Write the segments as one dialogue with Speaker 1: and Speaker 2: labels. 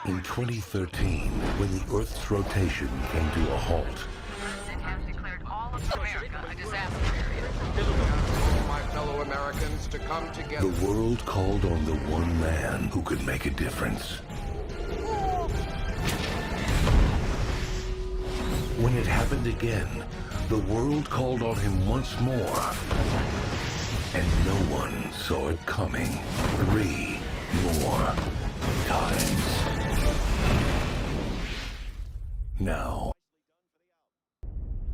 Speaker 1: In 2013, when the Earth's rotation came to a halt,
Speaker 2: Has declared all of America a disaster area.
Speaker 3: All my fellow Americans to come together.
Speaker 1: the world called on the one man who could make a difference. When it happened again, the world called on him once more. And no one saw it coming 3 more times. Now,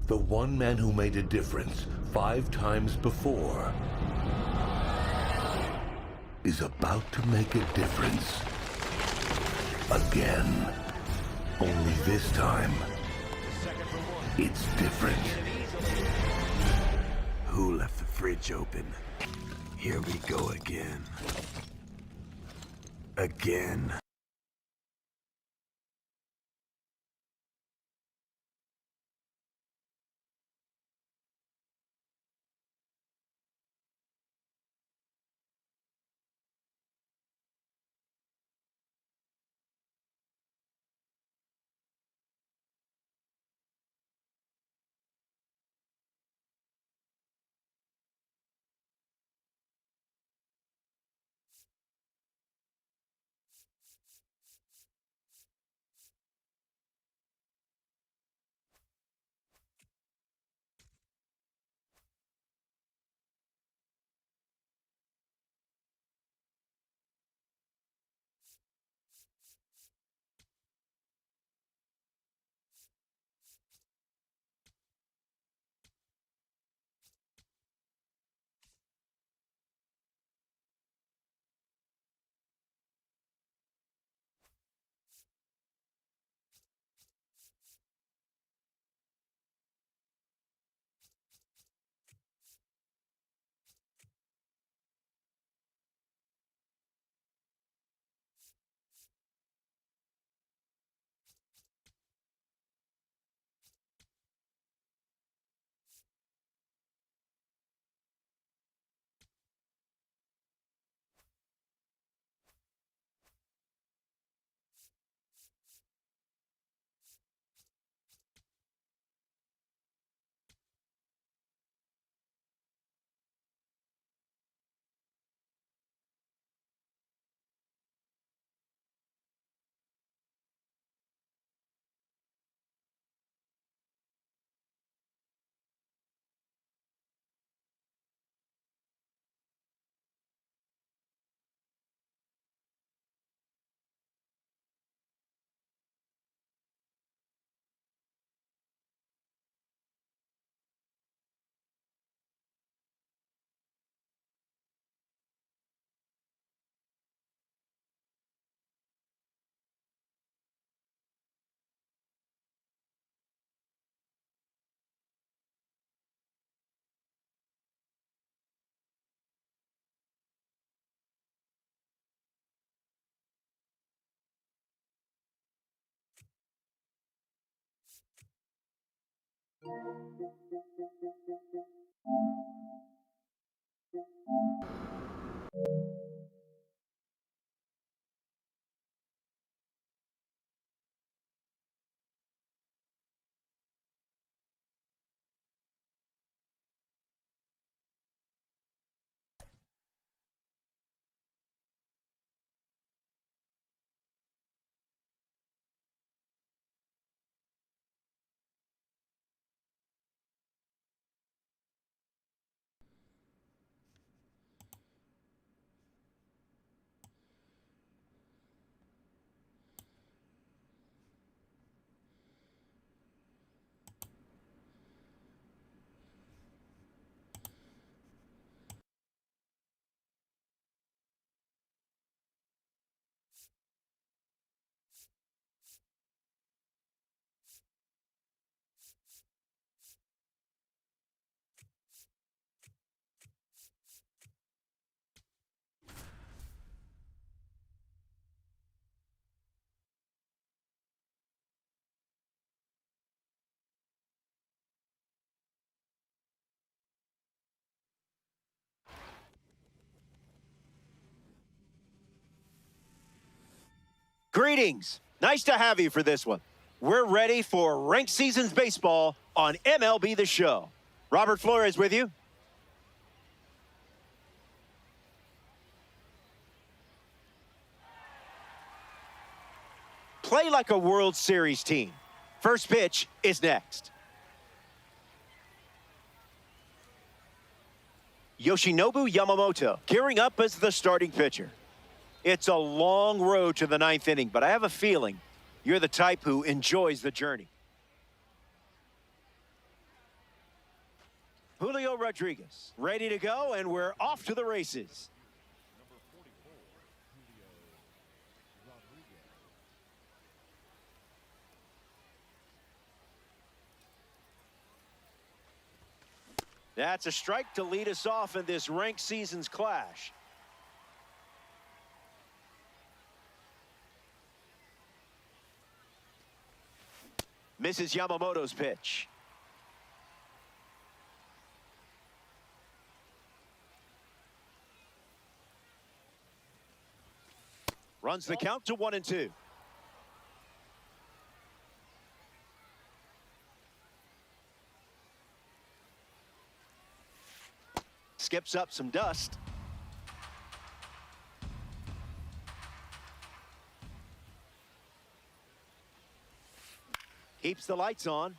Speaker 1: the one man who made a difference 5 times before is about to make a difference again. Only this time, it's different.
Speaker 4: Who left the fridge open? Here we go again. Again.
Speaker 5: Greetings. Nice to have you for this one. We're ready for Ranked Seasons Baseball on MLB The Show. Robert Flores with you. Play like a World Series team. First pitch is next. Yoshinobu Yamamoto gearing up as the starting pitcher. It's a long road to the ninth inning, but I have a feeling you're the type who enjoys the journey. Julio Rodriguez ready to go, and we're off to the races. That's a strike to lead us off in this ranked seasons clash. Misses Yamamoto's pitch. Runs the count to 1-2. Skips up some dust. Keeps the lights on.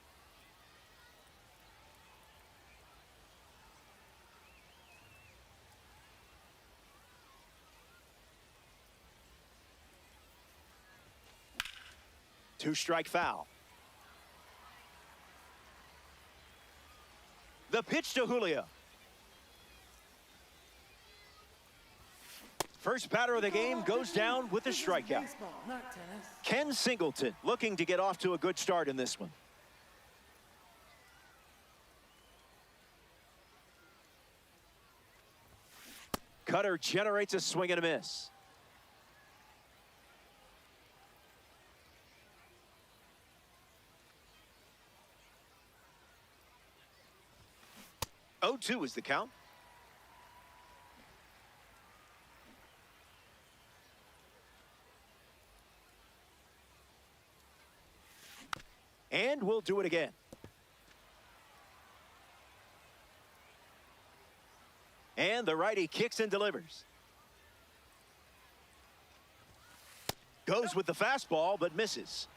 Speaker 5: Two-strike foul. The pitch to Julio. First batter of the game goes down with a strikeout. Ken Singleton looking to get off to a good start in this one. Cutter generates a swing and a miss. Oh, 2 is the count. And we'll do it again. And the righty kicks and delivers. Goes with the fastball, but misses.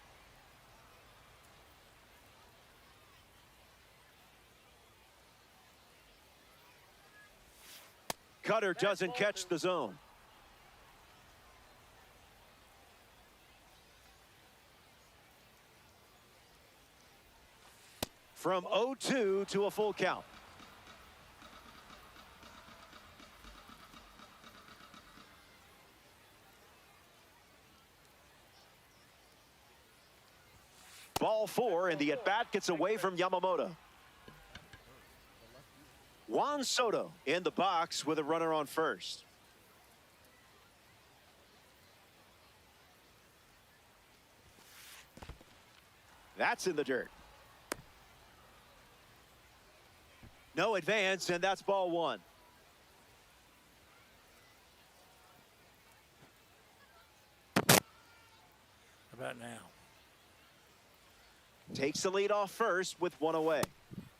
Speaker 5: Cutter doesn't catch the zone. From 0-2 to a full count. Ball 4, and the at-bat gets away from Yamamoto. Juan Soto in the box with a runner on first. That's in the dirt. No advance, and that's ball 1.
Speaker 6: How about now?
Speaker 5: Takes the lead off first with 1 away.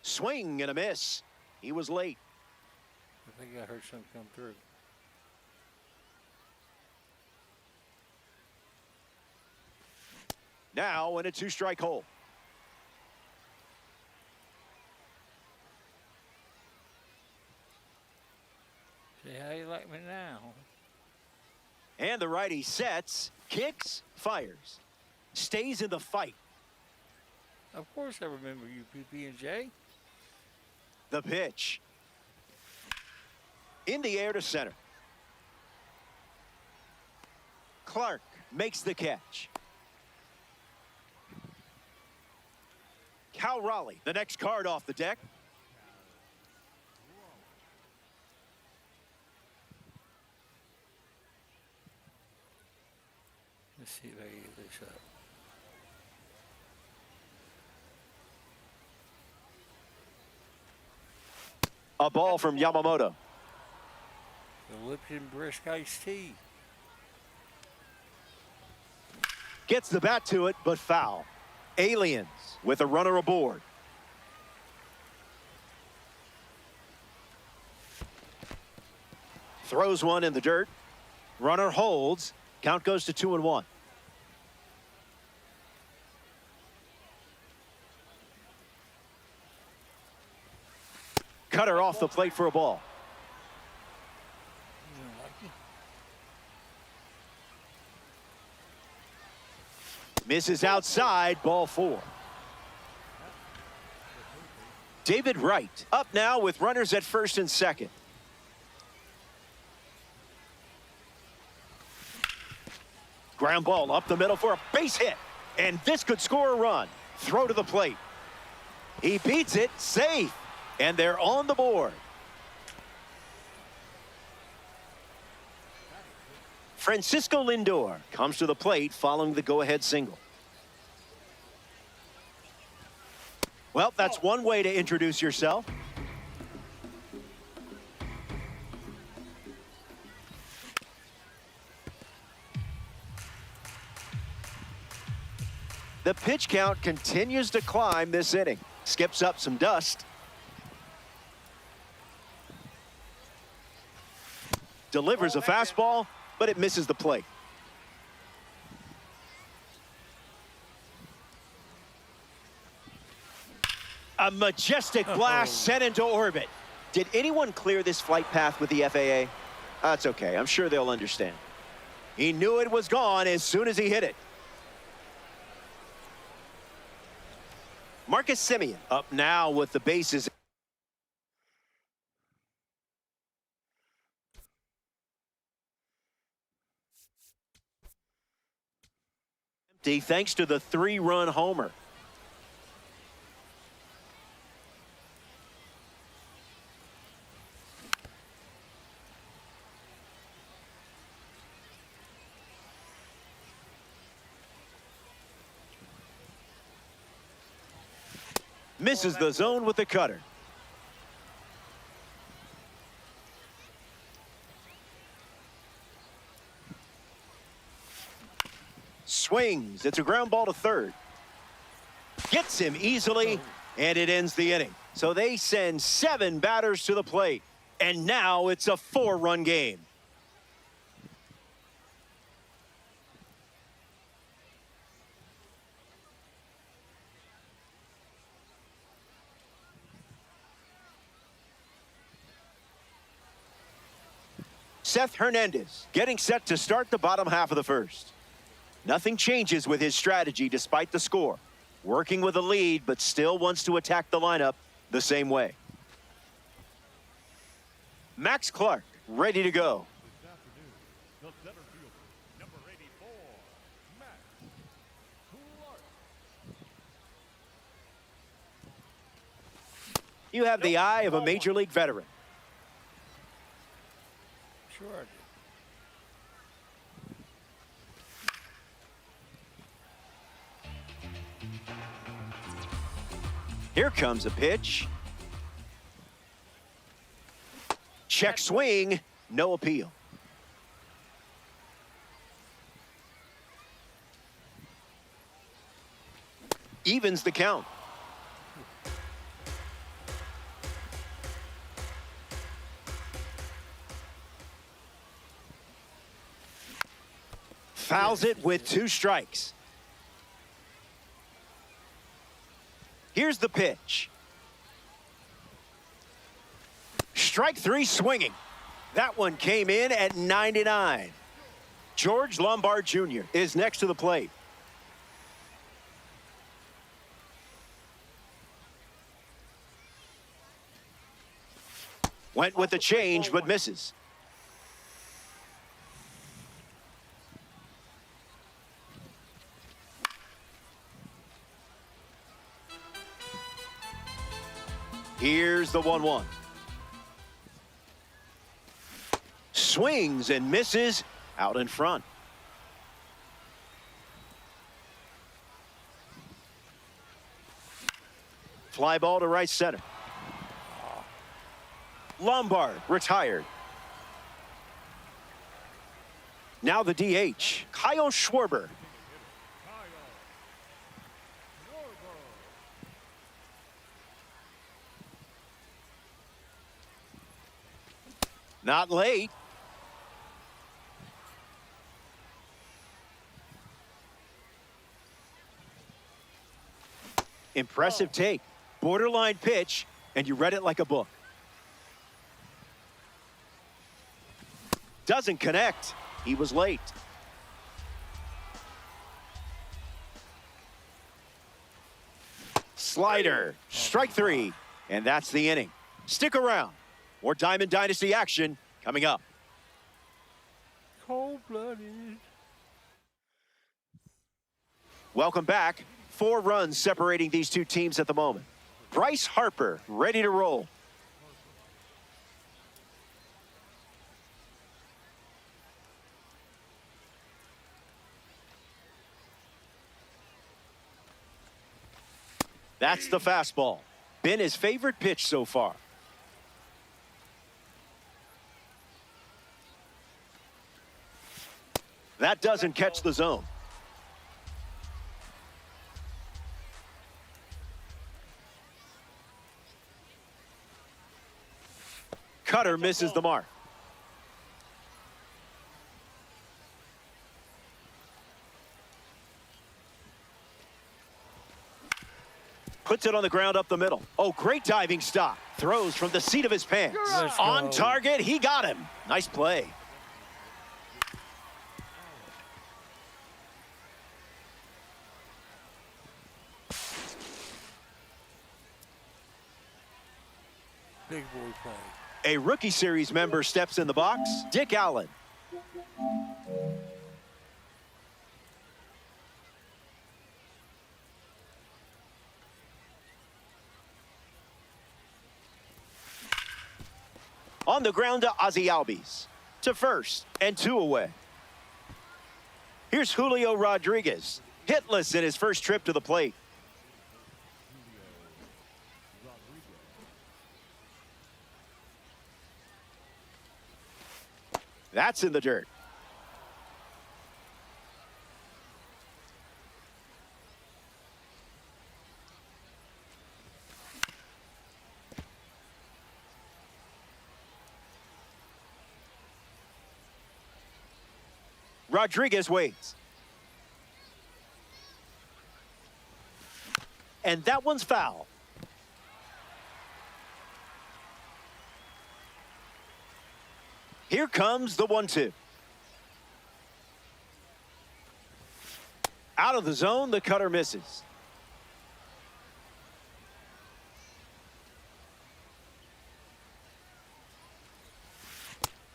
Speaker 5: Swing and a miss. He was late.
Speaker 6: I think I heard something come through.
Speaker 5: Now in a 2-strike hole.
Speaker 6: See how you like me now?
Speaker 5: And the righty sets, kicks, fires. Stays in the fight.
Speaker 6: Of course I remember you, PB&J.
Speaker 5: The pitch. In the air to center. Clark makes the catch. Cal Raleigh, the next card off the deck.
Speaker 6: Let's see if I can get this up.
Speaker 5: A ball from Yamamoto.
Speaker 6: The Lipton Brisk Iced Tea.
Speaker 5: Gets the bat to it, but foul. Aliens with a runner aboard. Throws one in the dirt. Runner holds. Count goes to 2-1. Cutter off the plate for a ball. Misses outside, ball 4. David Wright up now with runners at first and second. Ground ball up the middle for a base hit. And this could score a run. Throw to the plate. He beats it, safe. And they're on the board. Francisco Lindor comes to the plate following the go-ahead single. Well, that's one way to introduce yourself. The pitch count continues to climb this inning. Skips up some dust. Delivers a fastball, but it misses the plate. A majestic blast sent into orbit. Did anyone clear this flight path with the FAA? That's okay. I'm sure they'll understand. He knew it was gone as soon as he hit it. Marcus Semien up now with the bases. Empty thanks to the 3-run homer. Misses the zone with the cutter. Swings. It's a ground ball to third. Gets him easily, and it ends the inning. So they send 7 batters to the plate. And now it's a 4-run game. Seth Hernandez getting set to start the bottom half of the first. Nothing changes with his strategy despite the score. Working with a lead, but still wants to attack the lineup the same way. Max Clark ready to go. You have the eye of a major league veteran.
Speaker 6: Sure I did.
Speaker 5: Here comes a pitch. Check swing, no appeal. Evens the count. Fouls it with 2 strikes. Here's the pitch. Strike 3 swinging. That one came in at 99. George Lombard Jr. is next to the plate. Went with the change, but misses. Here's the 1-1. Swings and misses out in front. Fly ball to right center. Lombard retired. Now the DH, Kyle Schwarber. Not late. Impressive take. Borderline pitch, and you read it like a book. Doesn't connect. He was late. Slider. Strike three. And that's the inning. Stick around. More Diamond Dynasty action coming up.
Speaker 6: Cold-blooded.
Speaker 5: Welcome back. 4 runs separating these two teams at the moment. Bryce Harper ready to roll. That's the fastball. Been his favorite pitch so far. That doesn't catch the zone. Cutter misses the mark. Puts it on the ground up the middle. Oh, great diving stop. Throws from the seat of his pants.
Speaker 6: Let's
Speaker 5: On
Speaker 6: go.
Speaker 5: target, he got him. Nice play.
Speaker 6: Big boy play.
Speaker 5: A rookie series member steps in the box, Dick Allen. On the ground to Ozzie Albies. To first and 2 away. Here's Julio Rodriguez. Hitless in his first trip to the plate. That's in the dirt. Rodriguez waits. And that one's foul. Here comes the 1-2. Out of the zone, the cutter misses.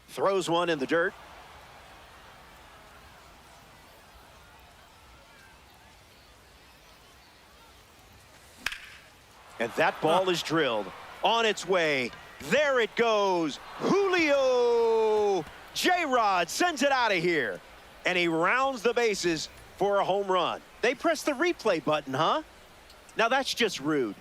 Speaker 5: Throws one in the dirt. And that ball is drilled. On its way. There it goes. Julio. J-Rod sends it out of here. And he rounds the bases for a home run. They press the replay button, huh? Now that's just rude.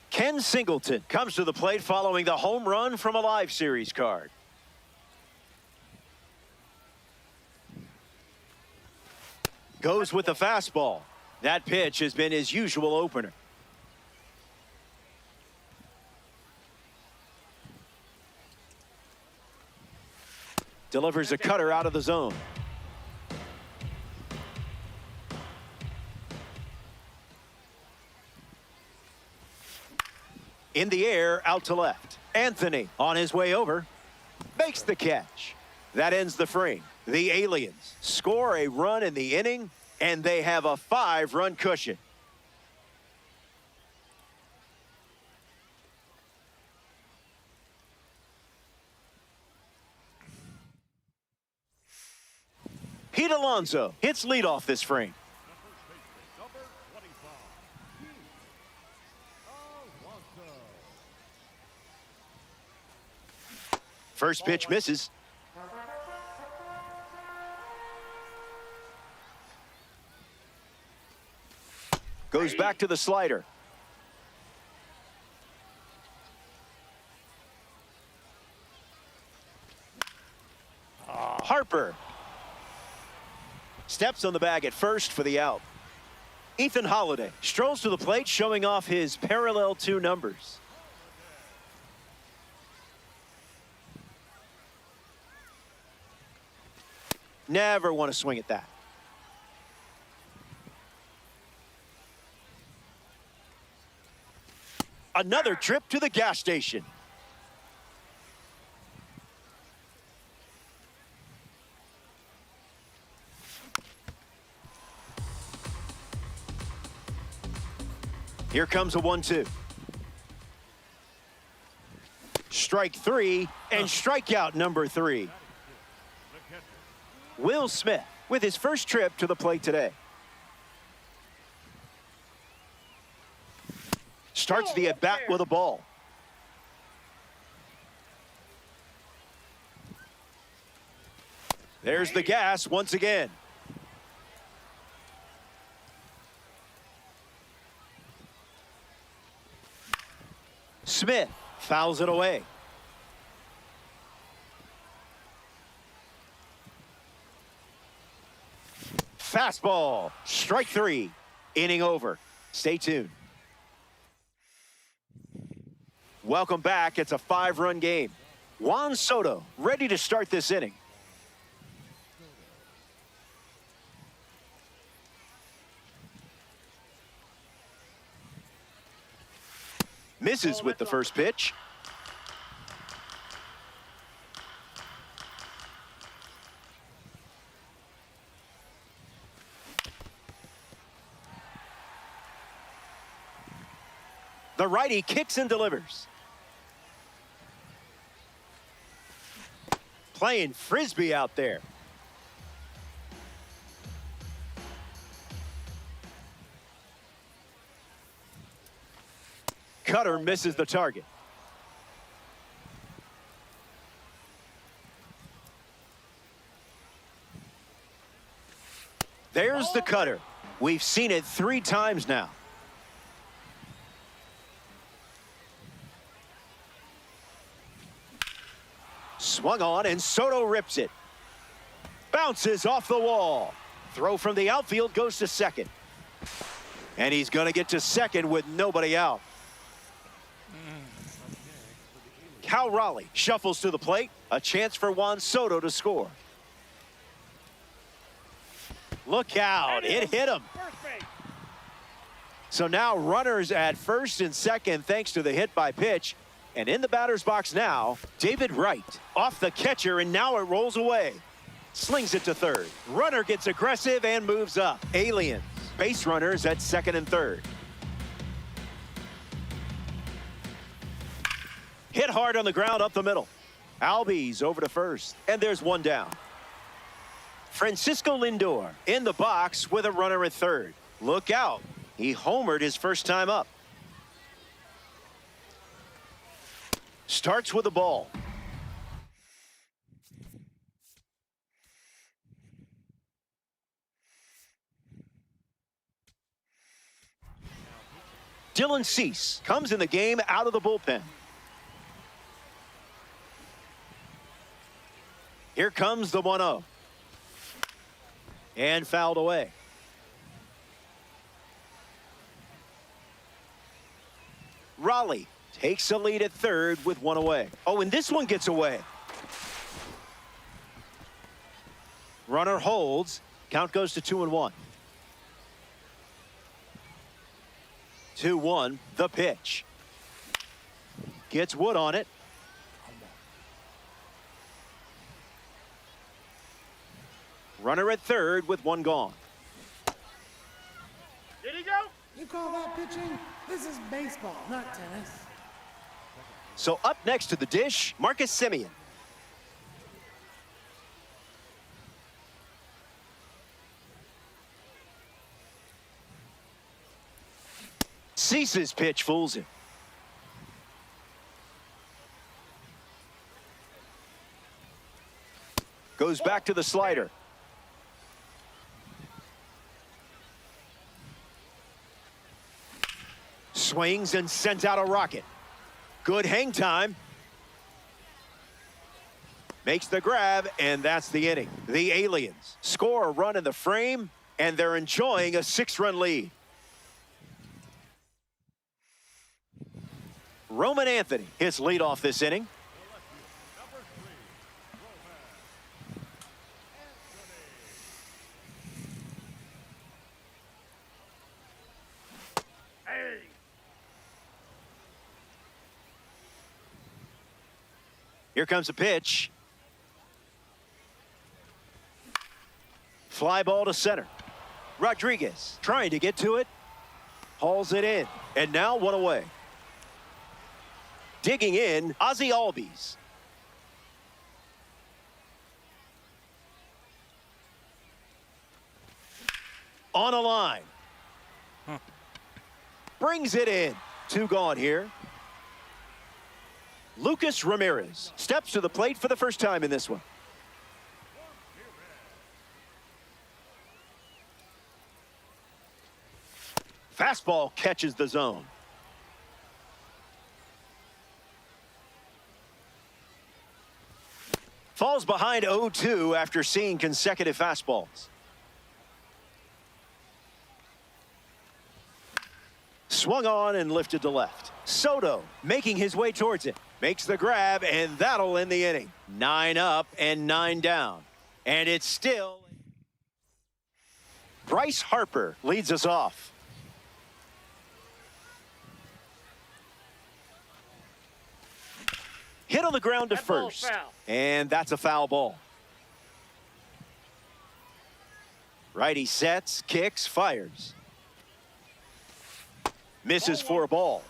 Speaker 5: Ken Singleton comes to the plate following the home run from a live series card. Goes with the fastball. That pitch has been his usual opener. Delivers a cutter out of the zone. In the air, out to left. Anthony on his way over. Makes the catch. That ends the frame. The Aliens score a run in the inning, and they have a 5-run cushion. Pete Alonso hits leadoff this frame. First pitch misses. Goes back to the slider. Harper. Steps on the bag at first for the out. Ethan Holiday strolls to the plate, showing off his parallel 2 numbers. Never want to swing at that. Another trip to the gas station. Here comes a 1-2. Strike 3 and strikeout number 3. Will Smith with his first trip to the plate today. Starts the at-bat with a ball. There's the gas once again. Smith fouls it away. Fastball, strike 3, inning over. Stay tuned. Welcome back. It's a 5-run game. Juan Soto ready to start this inning. Misses with the first pitch. The righty kicks and delivers. Playing frisbee out there. Cutter misses the target. There's the cutter. We've seen it 3 times now. Swung on and Soto rips it. Bounces off the wall. Throw from the outfield goes to second. And he's going to get to second with nobody out. Cal Raleigh shuffles to the plate. A chance for Juan Soto to score. Look out. It hit him. So now runners at first and second thanks to the hit by pitch. And in the batter's box now, David Wright off the catcher, and now it rolls away. Slings it to third. Runner gets aggressive and moves up. Aliens. Base runners at second and third. Hit hard on the ground up the middle. Albies over to first, and there's one down. Francisco Lindor in the box with a runner at third. Look out. He homered his first time up. Starts with a ball. Dylan Cease comes in the game out of the bullpen. Here comes the 1-0. And fouled away. Raleigh takes a lead at third with one away. Oh, and this one gets away. Runner holds. Count goes to 2-1. 2-1, the pitch. Gets Wood on it. Runner at third with one gone.
Speaker 7: Did he go?
Speaker 8: You call that pitching? This is baseball, not tennis.
Speaker 5: So up next to the dish, Marcus Semien. Cease's pitch fools him. Goes back to the slider. Swings and sends out a rocket. Good hang time. Makes the grab, and that's the inning. The Aliens score a run in the frame, and they're enjoying a 6-run lead. Roman Anthony hits leadoff this inning. Here comes a pitch. Fly ball to center. Rodriguez trying to get to it. Hauls it in. And now one away. Digging in, Ozzie Albies. On a line. Brings it in. 2 gone here. Lucas Ramirez steps to the plate for the first time in this one. Fastball catches the zone. Falls behind 0-2 after seeing consecutive fastballs. Swung on and lifted to left. Soto making his way towards it. Makes the grab, and that'll end the inning. 9 up and 9 down. And it's still... Bryce Harper leads us off. Hit on the ground to first. And that's a foul ball. Righty sets, kicks, fires. Misses for a ball.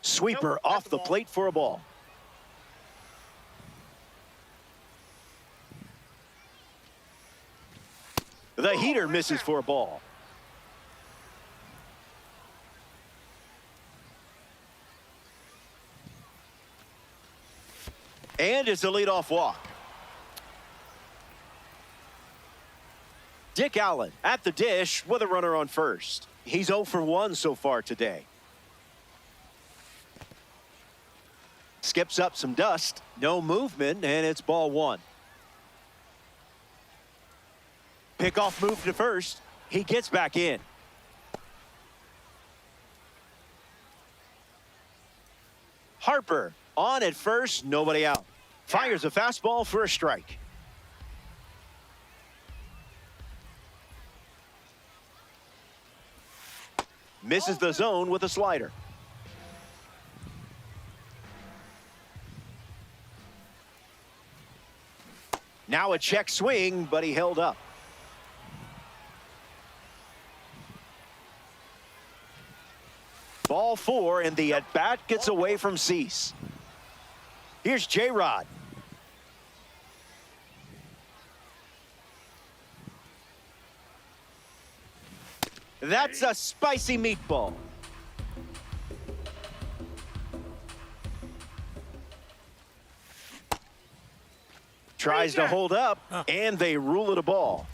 Speaker 5: Sweeper off the plate for a ball. The heater misses for a ball. And it's a leadoff walk. Dick Allen at the dish with a runner on first. He's 0 for 1 so far today. Skips up some dust, no movement, and it's ball 1. Pickoff move to first. He gets back in. Harper on at first, nobody out. Fires a fastball for a strike. Misses the zone with a slider. Now a check swing, but he held up. Ball 4, and the at-bat gets away from Cease. Here's J-Rod. That's a spicy meatball. Tries to hold up, and they rule it a ball.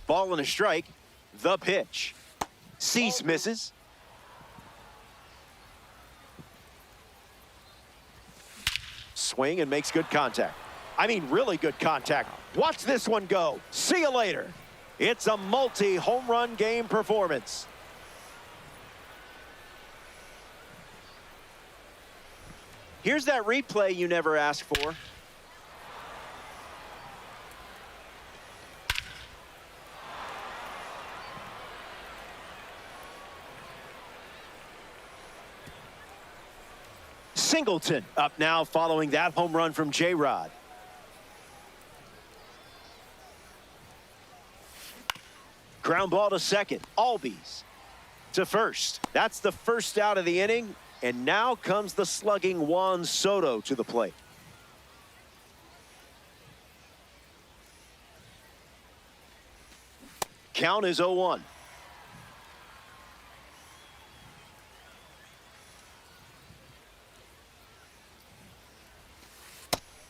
Speaker 5: Ball and a strike. The pitch. Cease misses. Swing and makes good contact. I mean, really good contact. Watch this one go. See you later. It's a multi-home run game performance. Here's that replay you never asked for. Singleton up now following that home run from J-Rod. Ground ball to second. Albies to first. That's the first out of the inning. And now comes the slugging Juan Soto to the plate. Count is 0-1.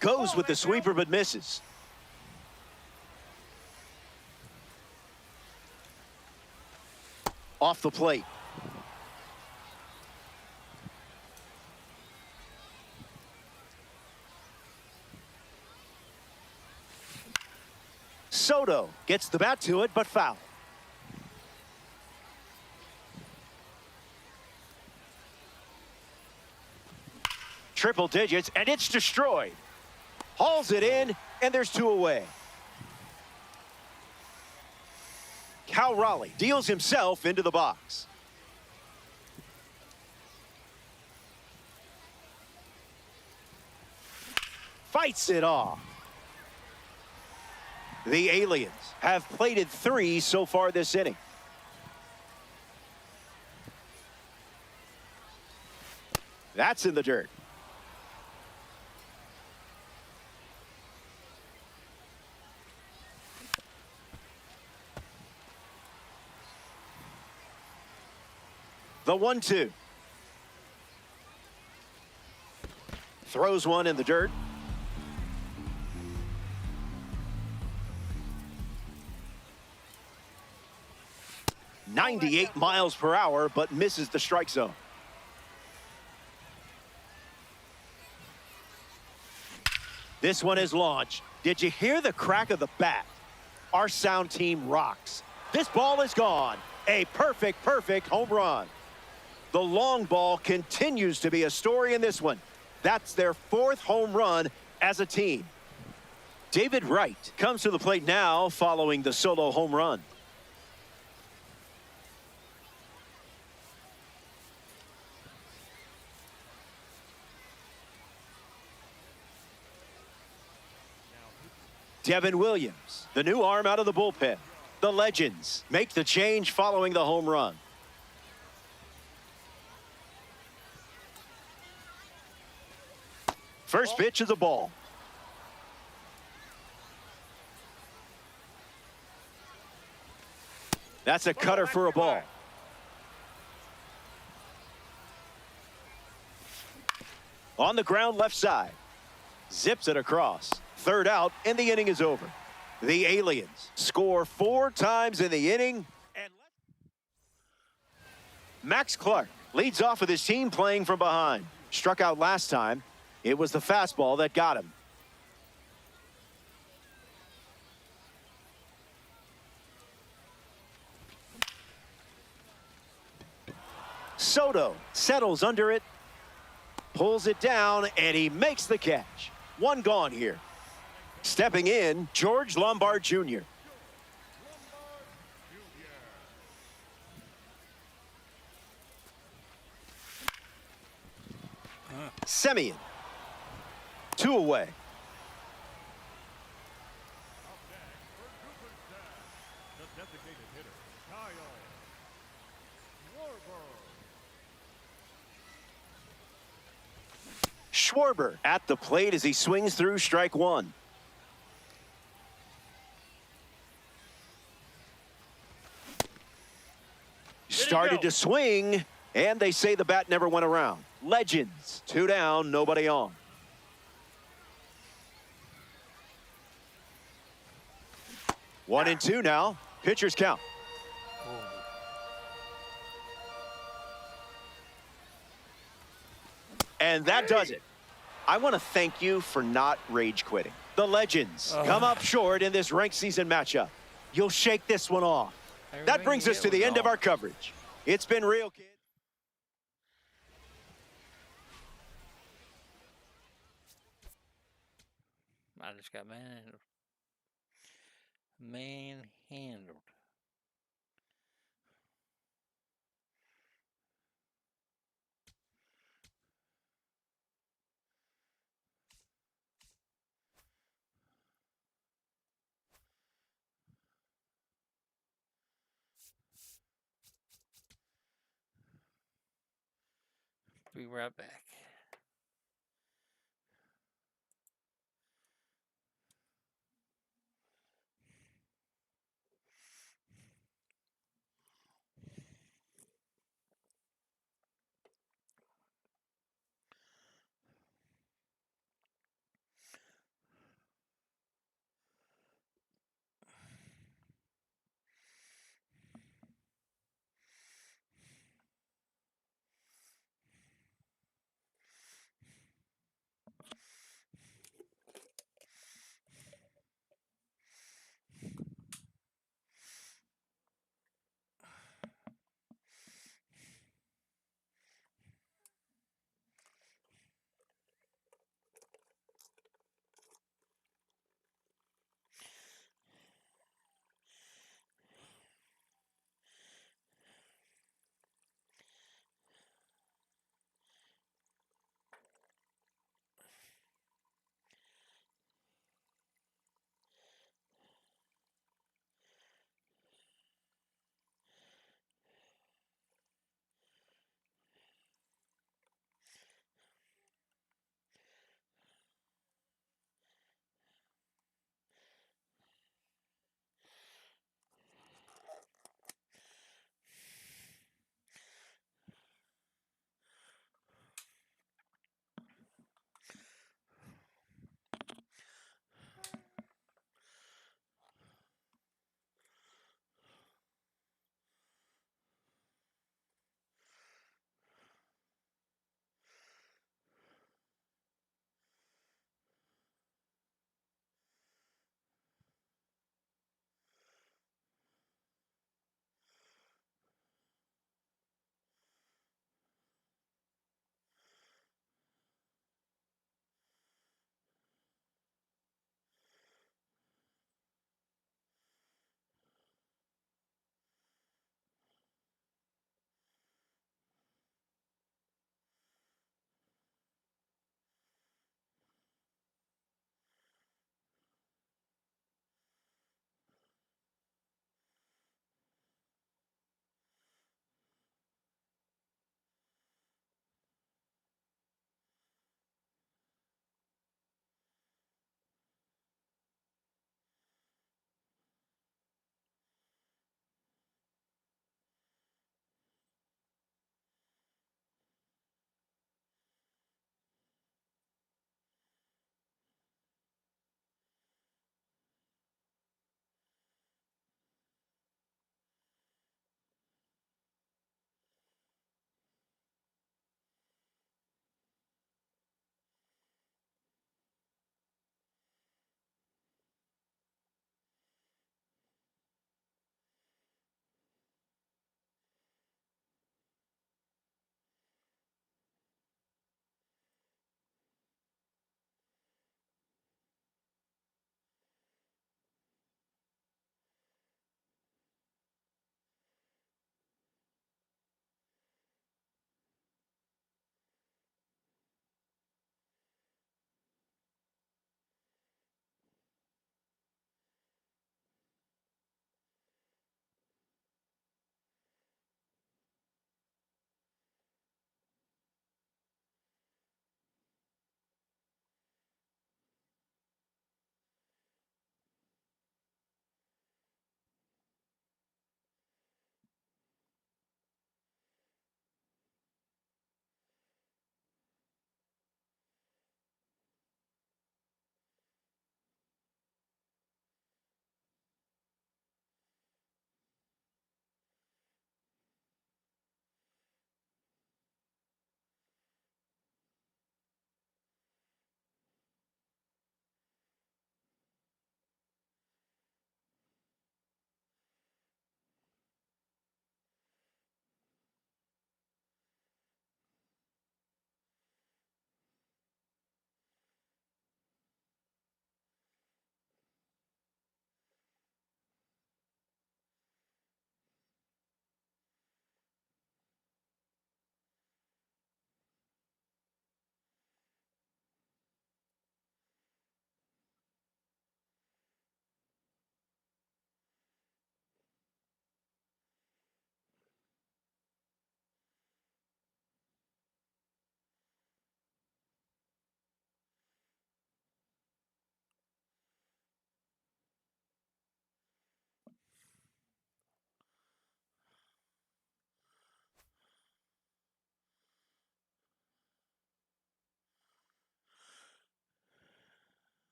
Speaker 5: Goes with the sweeper but misses. off the plate. Soto gets the bat to it, but foul. Triple digits, and it's destroyed. Hauls it in, and there's 2 away. Cal Raleigh deals himself into the box. Fights it off. The Aliens have plated 3 so far this inning. That's in the dirt. The 1-2. Throws one in the dirt. .98 miles per hour, but misses the strike zone. This one is launched. Did you hear the crack of the bat? Our sound team rocks. This ball is gone. A perfect home run. The long ball continues to be a story in this one. That's their 4th home run as a team. David Wright comes to the plate now following the solo home run. Devin Williams, the new arm out of the bullpen. The Legends make the change following the home run. First pitch is a ball. That's a cutter for a ball. On the ground left side. Zips it across. 3rd out, and the inning is over. The Aliens score 4 times in the inning. And Max Clark leads off with his team playing from behind. Struck out last time. It was the fastball that got him. Soto settles under it, pulls it down, and he makes the catch. 1 gone here. Stepping in, George Lombard Jr. Semien. 2 away. Schwarber at the plate as he swings through strike 1. Started to swing, and they say the bat never went around. Legends, 2 down, nobody on. One and two now. Pitchers count. And that does it. I want to thank you for not rage quitting. The Legends come up short in this ranked season matchup. You'll shake this one off. That brings us to the end of our coverage. It's been real, kid.
Speaker 6: I just got manhandled. Manhandled. Be right back.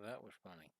Speaker 6: that was funny.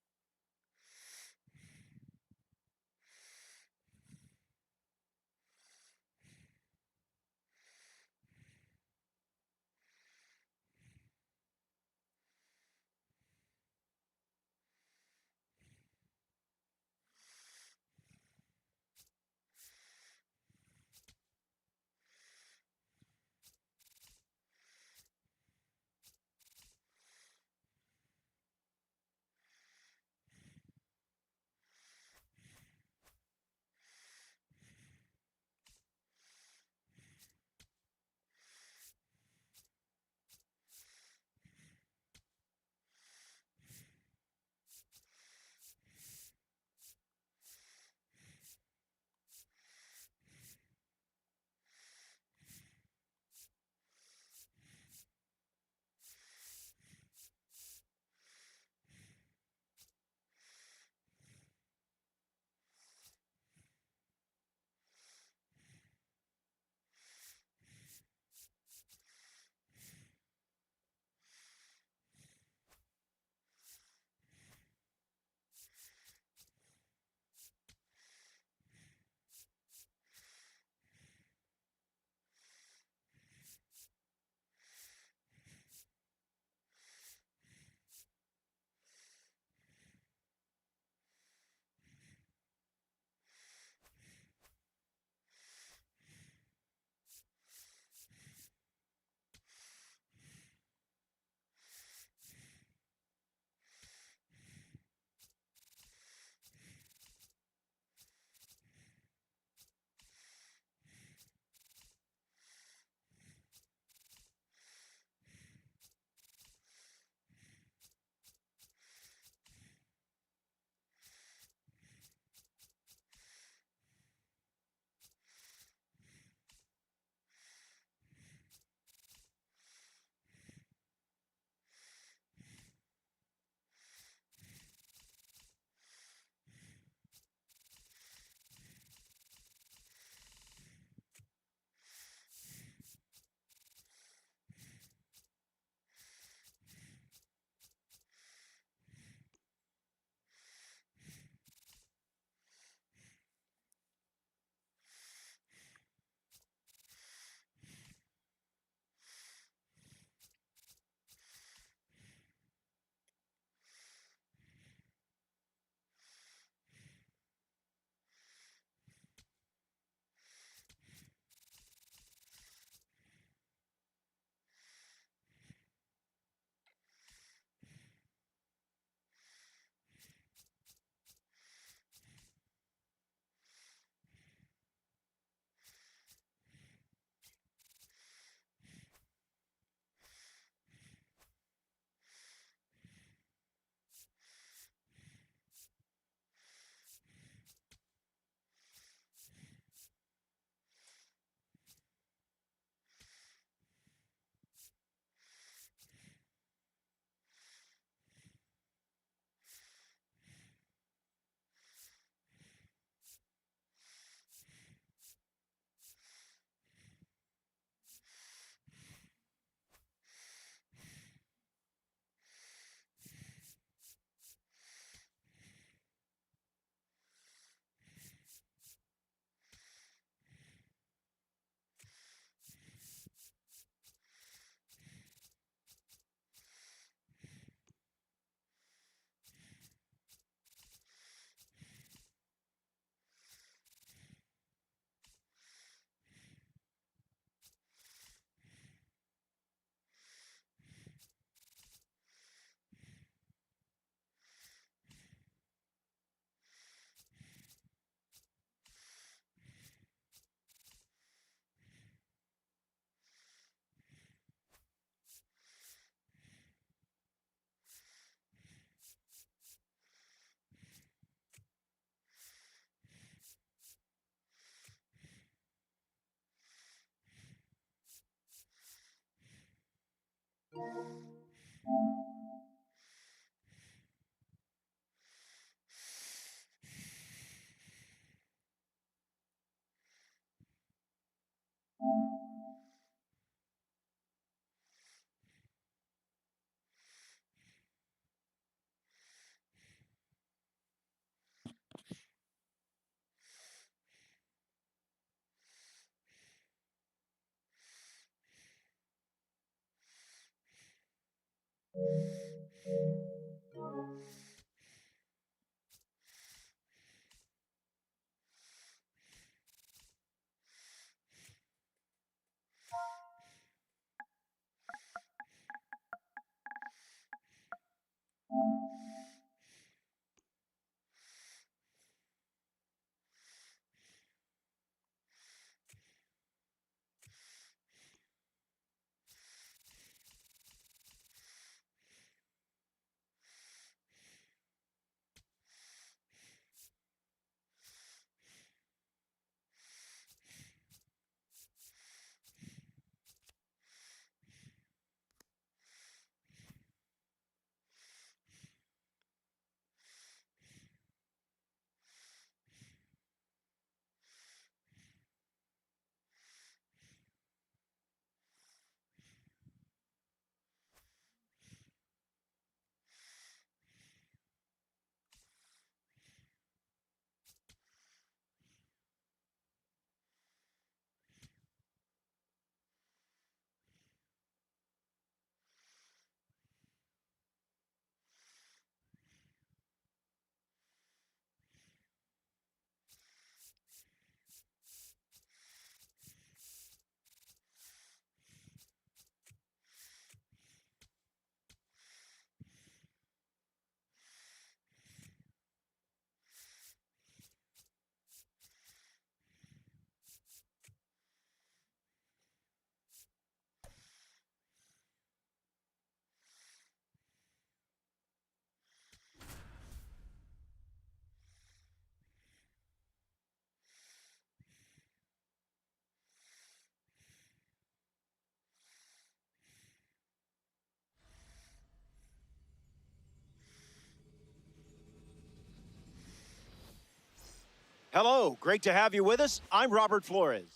Speaker 5: Hello, great to have you with us. I'm Robert Flores.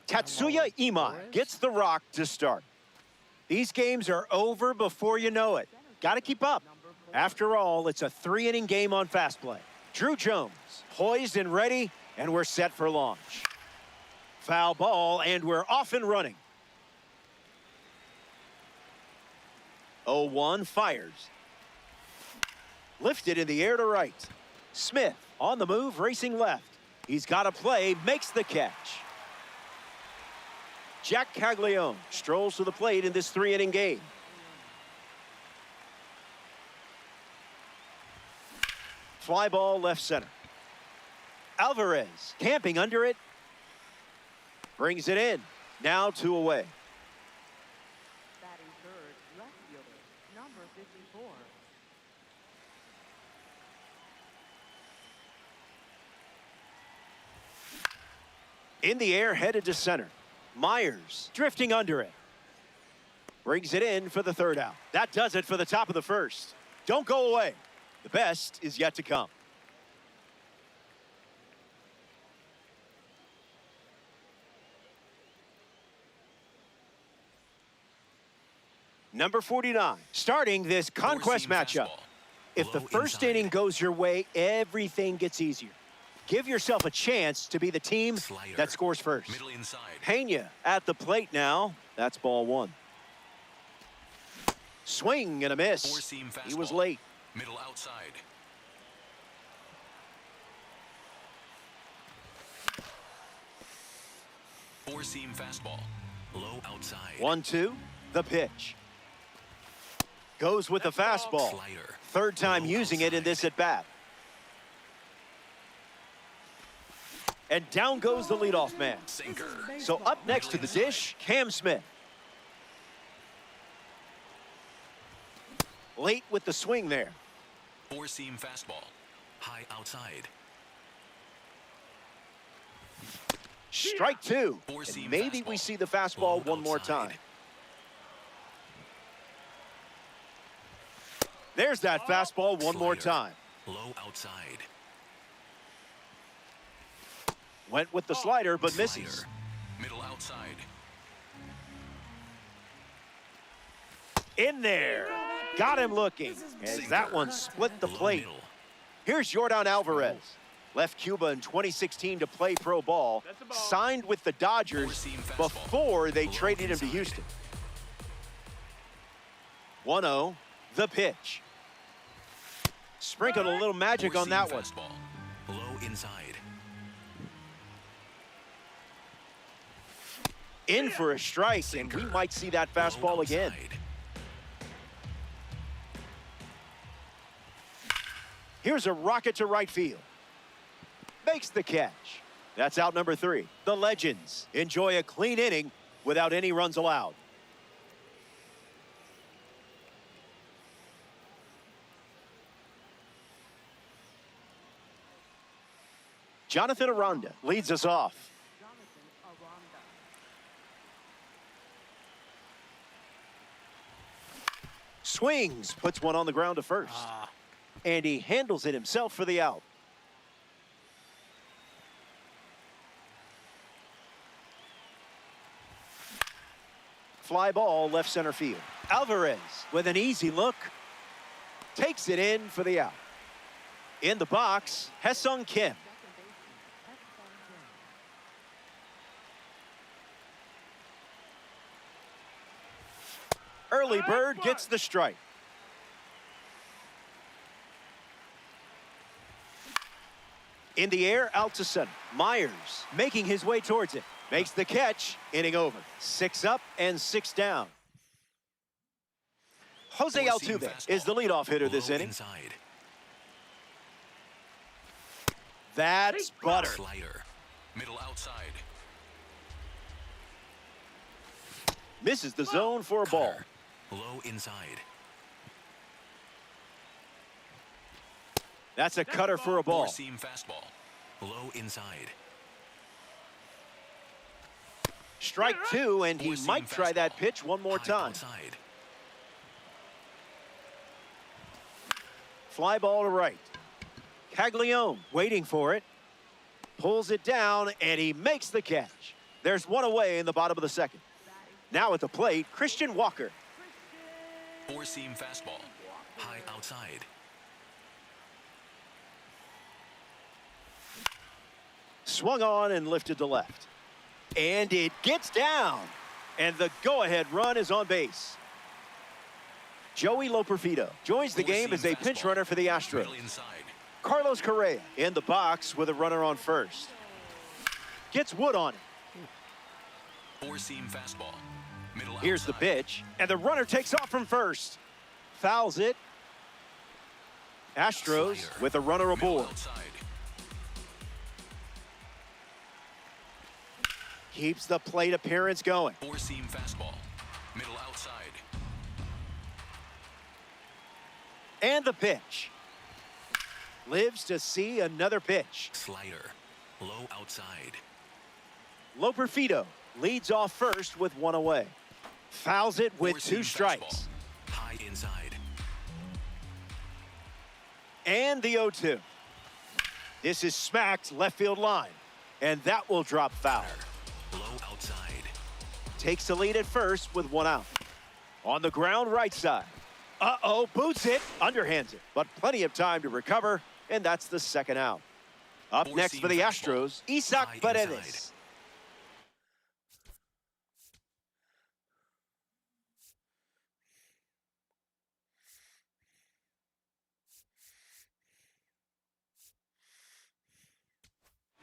Speaker 5: Tatsuya Imai gets the rock to start. These games are over before you know it. Got to keep up. After all, it's a 3-inning game on fast play. Drew Jones, poised and ready, and we're set for launch. Foul ball, and we're off and running. 0-1 fires. Lifted in the air to right. Smith on the move, racing left. He's got a play, makes the catch. Jack Caglione strolls to the plate in this 3-inning game. Fly ball left center. Alvarez camping under it. Brings it in. Now 2 away.
Speaker 7: Batting third, left fielder, number 54.
Speaker 5: In the air, headed to center. Myers drifting under it. Brings it in for the 3rd out. That does it for the top of the 1st. Don't go away. The best is yet to come. Number 49, starting this conquest matchup. If the first inning goes your way, everything gets easier. Give yourself a chance to be the team that scores first.
Speaker 4: Middle inside.
Speaker 5: Pena at the plate now. That's ball 1. Swing and a miss.
Speaker 4: Four-seam
Speaker 5: He was
Speaker 4: fastball.
Speaker 5: late.
Speaker 4: Middle outside. Four-seam fastball. Low outside.
Speaker 5: 1-2, the pitch. Goes with the fastball.
Speaker 4: Slider.
Speaker 5: 3rd time
Speaker 4: Low
Speaker 5: using it in
Speaker 4: outside.
Speaker 5: this at-bat. And down goes the leadoff man.
Speaker 4: Sinker.
Speaker 5: So up next to the dish, Cam Smith. Late with the swing there.
Speaker 4: Four-seam fastball. High outside.
Speaker 5: Strike 2.
Speaker 4: Four-seam
Speaker 5: And maybe
Speaker 4: fastball.
Speaker 5: we see the fastball
Speaker 4: Low
Speaker 5: one more
Speaker 4: outside.
Speaker 5: time. There's that fastball one more
Speaker 4: Slider.
Speaker 5: time.
Speaker 4: Low outside.
Speaker 5: Went with the slider, but misses.
Speaker 4: Slider. Middle outside.
Speaker 5: In there. Got him looking. As that one split the
Speaker 4: Low
Speaker 5: plate.
Speaker 4: middle.
Speaker 5: Here's Yordan Alvarez. Left Cuba in 2016 to play pro ball. Signed with the Dodgers
Speaker 4: Four-seam fastball.
Speaker 5: before they
Speaker 4: Low
Speaker 5: traded him to
Speaker 4: inside.
Speaker 5: Houston. 1-0, the pitch. Sprinkled a little magic on that one.
Speaker 4: Four-seam fastball. Low inside.
Speaker 5: In for a strike, and we might see that fastball
Speaker 4: Low
Speaker 5: again.
Speaker 4: outside.
Speaker 5: Here's a rocket to right field. Makes the catch. That's out number 3. The Legends enjoy a clean inning without any runs allowed. Jonathan Aranda leads us off.
Speaker 7: Jonathan Aranda.
Speaker 5: Swings, puts one on the ground to first. And he handles it himself for the out. Fly ball left center field. Alvarez with an easy look. Takes it in for the out. In the box, Haesung Kim.
Speaker 7: Second baseman, Kim.
Speaker 5: Early bird gets the strike. In the air, out to center. Myers making his way towards it. Makes the catch, inning over. 6 up and 6 down. Jose
Speaker 4: Four-seam
Speaker 5: Altuve
Speaker 4: fastball.
Speaker 5: is the leadoff hitter this
Speaker 4: Low
Speaker 5: inning.
Speaker 4: inside.
Speaker 5: That's butter.
Speaker 4: Slider. Middle outside.
Speaker 5: Misses the zone for a ball.
Speaker 4: Cutter. Low inside.
Speaker 5: That's a cutter for a ball.
Speaker 4: Four-seam fastball. Low inside.
Speaker 5: Strike 2, and he
Speaker 4: Four-seam
Speaker 5: might try that
Speaker 4: fastball.
Speaker 5: pitch one more
Speaker 4: High
Speaker 5: time.
Speaker 4: outside.
Speaker 5: Fly ball to right. Caglione waiting for it. Pulls it down, and he makes the catch. There's one away in the bottom of the second. Now at the plate, Christian Walker.
Speaker 9: Four-seam fastball. High outside.
Speaker 5: Swung on and lifted to left. And it gets down. And the go-ahead run is on base. Joey Loperfido joins the game as a pinch runner for the Astros. Carlos Correa in the box with a runner on first. Gets Wood on it.
Speaker 9: Four-seam fastball. Middle
Speaker 5: Here's the
Speaker 9: outside.
Speaker 5: pitch, and the runner takes off from first. Fouls it. Astros
Speaker 9: Slider.
Speaker 5: with a runner
Speaker 9: Middle
Speaker 5: aboard.
Speaker 9: outside.
Speaker 5: Keeps the plate appearance going.
Speaker 9: Four-seam fastball. Middle outside.
Speaker 5: And the pitch. Lives to see another pitch.
Speaker 9: Slider. Low outside.
Speaker 5: Loperfido leads off first with one away. Fouls it with
Speaker 9: Four-seam
Speaker 5: two strikes.
Speaker 9: fastball. High inside.
Speaker 5: And the 0-2. This is smacked left field line. And that will drop foul.
Speaker 9: Low outside.
Speaker 5: Takes the lead at first with one out. On the ground right side. Uh-oh, boots it, underhands it. But plenty of time to recover, and that's the second out. Up next
Speaker 9: Four-seam
Speaker 5: for the
Speaker 9: fastball.
Speaker 5: Astros, Isaac
Speaker 9: High
Speaker 5: Paredes.
Speaker 9: inside.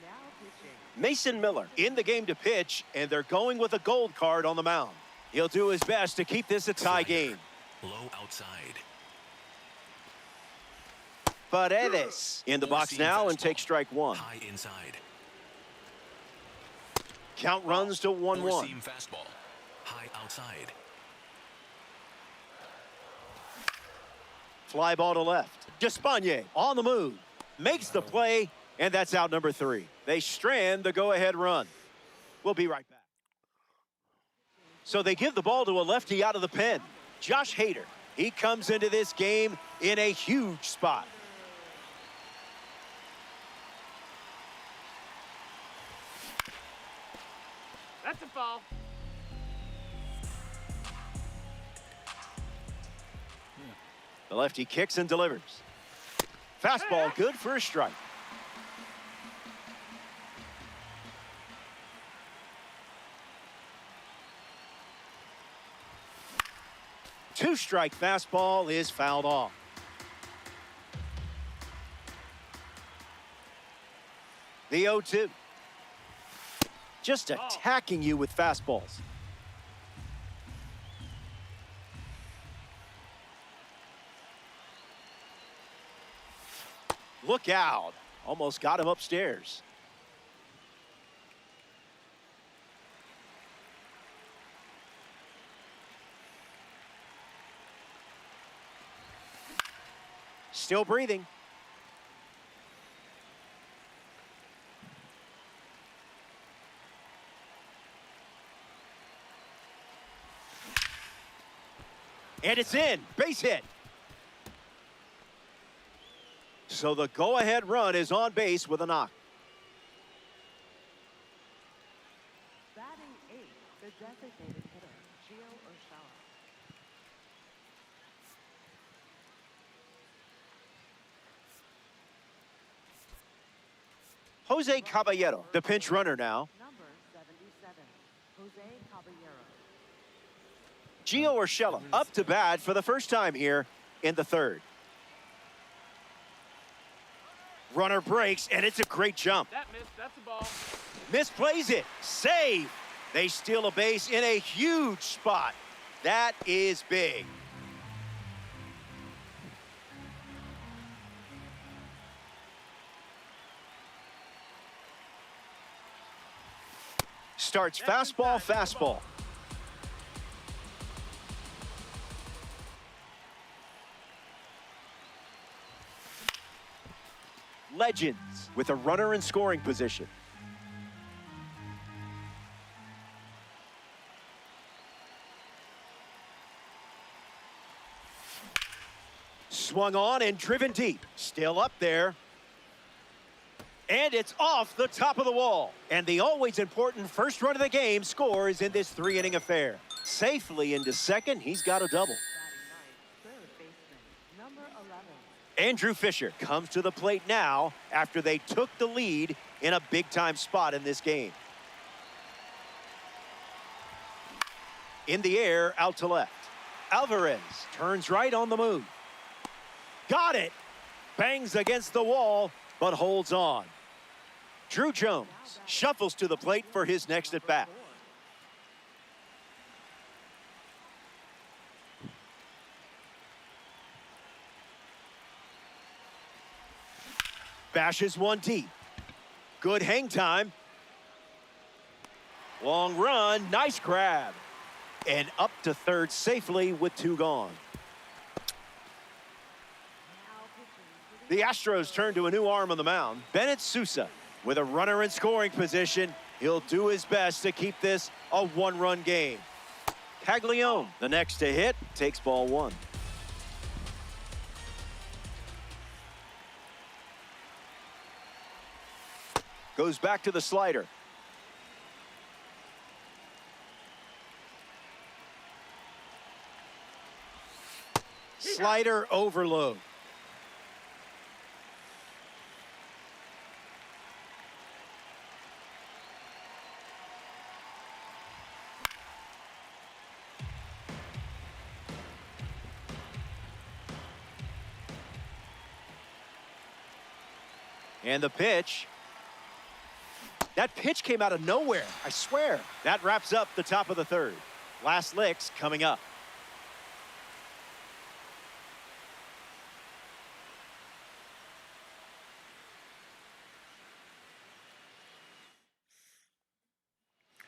Speaker 7: Now pitching.
Speaker 5: Mason Miller in the game to pitch, and they're going with a gold card on the mound. He'll do his best to keep this a tie
Speaker 9: Slider.
Speaker 5: game.
Speaker 9: Low outside.
Speaker 5: Paredes in the box
Speaker 9: Four-seam
Speaker 5: now and
Speaker 9: fastball.
Speaker 5: takes strike one.
Speaker 9: High inside.
Speaker 5: Count runs to 1-1.
Speaker 9: Four-seam fastball. High outside.
Speaker 5: Fly ball to left. Despagne on the move. Makes the play, and that's out number 3. They strand the go-ahead run. We'll be right back. So they give the ball to a lefty out of the pen. Josh Hader. He comes into this game in a huge spot.
Speaker 6: That's a foul.
Speaker 5: The lefty kicks and delivers. Fastball good for a strike. Two-strike fastball is fouled off. The 0-2. Just attacking you with fastballs. Look out. Almost got him upstairs. Still breathing. And it's in. Base hit. So the go-ahead run is on base with a knock.
Speaker 7: Batting 8, the designated hitter, Gio Urshela.
Speaker 5: Jose Caballero, the pinch runner now.
Speaker 7: Number 77, Jose Caballero.
Speaker 5: Gio Urshela up to bat for the first time here in the third. Runner breaks, and it's a great jump.
Speaker 6: That missed. That's a ball.
Speaker 5: Misplays it. Save. They steal a base in a huge spot. That is big. Starts fastball, fastball. Legends with a runner in scoring position. Swung on and driven deep. Still up there. And it's off the top of the wall. And the always important first run of the game scores in this 3-inning affair. Safely into second, he's got a double.
Speaker 7: Batting ninth, third baseman, number 11.
Speaker 5: Andrew Fisher comes to the plate now after they took the lead in a big-time spot in this game. In the air, out to left. Alvarez turns right on the move. Got it! Bangs against the wall, but holds on. Drew Jones shuffles to the plate for his next at-bat. Bashes one deep. Good hang time. Long run, nice grab. And up to third safely with 2 gone. The Astros turn to a new arm on the mound, Bennett Sousa. With a runner in scoring position, he'll do his best to keep this a 1-run game. Caglione, the next to hit, takes ball 1. Goes back to the slider. Slider overload. And the pitch. That pitch came out of nowhere, I swear. That wraps up the top of the third. Last licks coming up.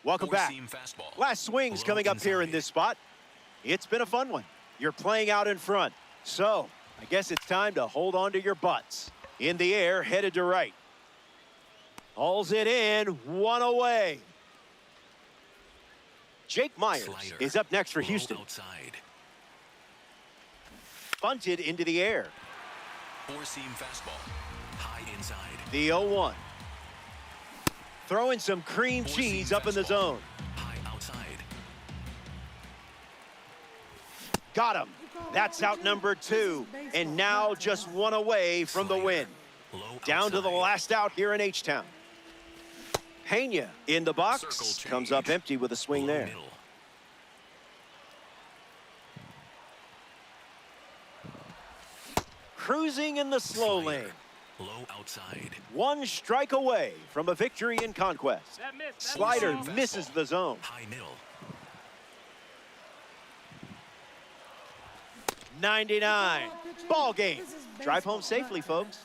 Speaker 5: Welcome back. Last swings coming up here in this spot. It's been a fun one. You're playing out in front. So, I guess it's time to hold on to your butts. In the air, headed to right. Hauls it in, 1 away. Jake Myers is up next for Houston. Bunted into the air.
Speaker 9: 4-seam fastball. High inside.
Speaker 5: The 0-1. Throwing some cream cheese up in the zone.
Speaker 9: High outside.
Speaker 5: Got him. That's out number 2. And now just 1 away from the win. Down to the last out here in H-Town. Pena in the box. Comes up empty with a swing there. Cruising in the slow lane.
Speaker 9: Low outside.
Speaker 5: 1 strike away from a victory in conquest. Slider misses the zone.
Speaker 9: High middle.
Speaker 5: 99. Ball game. Drive home safely, folks.